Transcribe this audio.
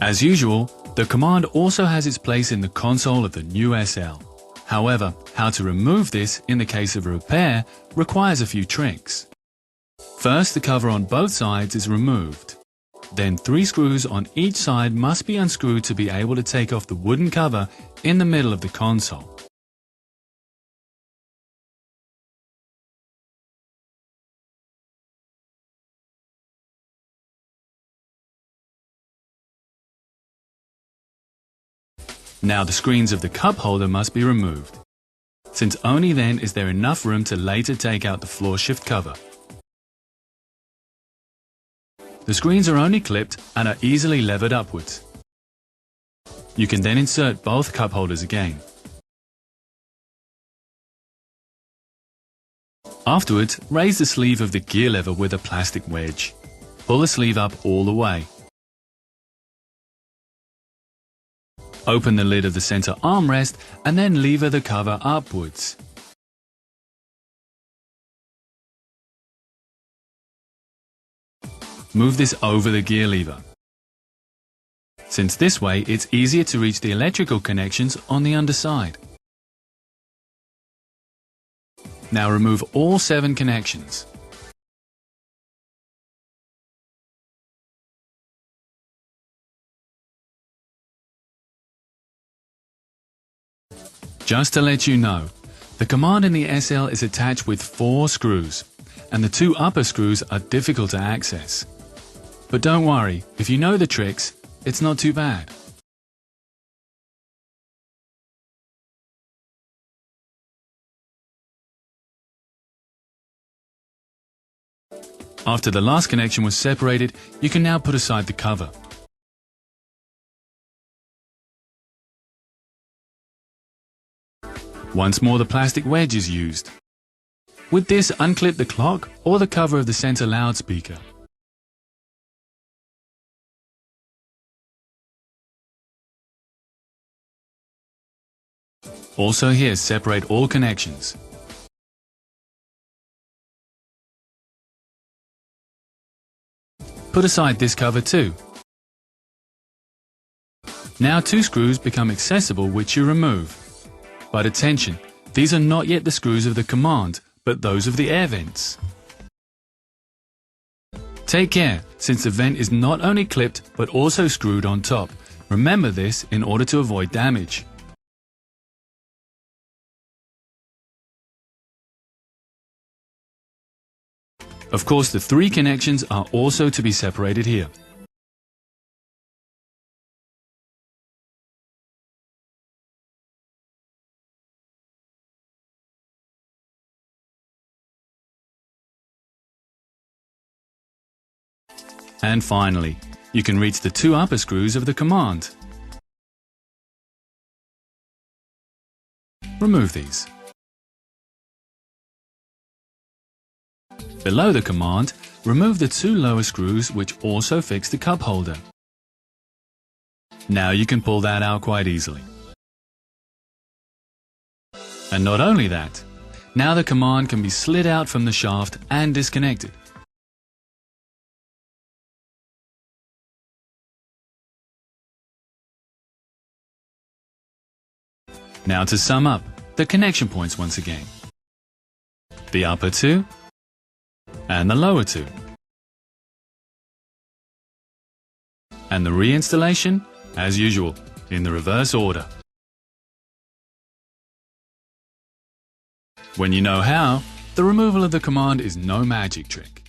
As usual, the command also has its place in the console of the new SL. However, how to remove this in the case of a repair requires a few tricks. First, the cover on both sides is removed. Then 3 screws on each side must be unscrewed to be able to take off the wooden cover in the middle of the console. Now the screens of the cup holder must be removed, since only then is there enough room to later take out the floor shift cover. The screens are only clipped and are easily levered upwards. You can then insert both cup holders again. Afterwards, raise the sleeve of the gear lever with a plastic wedge. Pull the sleeve up all the way. Open the lid of the center armrest and then lever the cover upwards. Move this over the gear lever, since this way it's easier to reach the electrical connections on the underside. Now remove all 7 connections. Just to let you know, the command in the SL is attached with 4 screws, and the 2 upper screws are difficult to access. But don't worry, if you know the tricks, it's not too bad. After the last connection was separated, you can now put aside the cover. Once more the plastic wedge is used. With this, unclip the clock or the cover of the center loudspeaker. Also here, separate all connections. Put aside this cover too. Now 2 screws become accessible which you remove. But attention, these are not yet the screws of the command, but those of the air vents. Take care, since the vent is not only clipped but also screwed on top. Remember this in order to avoid damage. Of course, the 3 connections are also to be separated here. And finally, you can reach the 2 upper screws of the command. Remove these. Below the command, remove the 2 lower screws which also fix the cup holder. Now you can pull that out quite easily. And not only that, now the command can be slid out from the shaft and disconnected. Now to sum up, the connection points once again. The upper 2 and the lower 2. And the reinstallation, as usual, in the reverse order. When you know how, the removal of the command is no magic trick.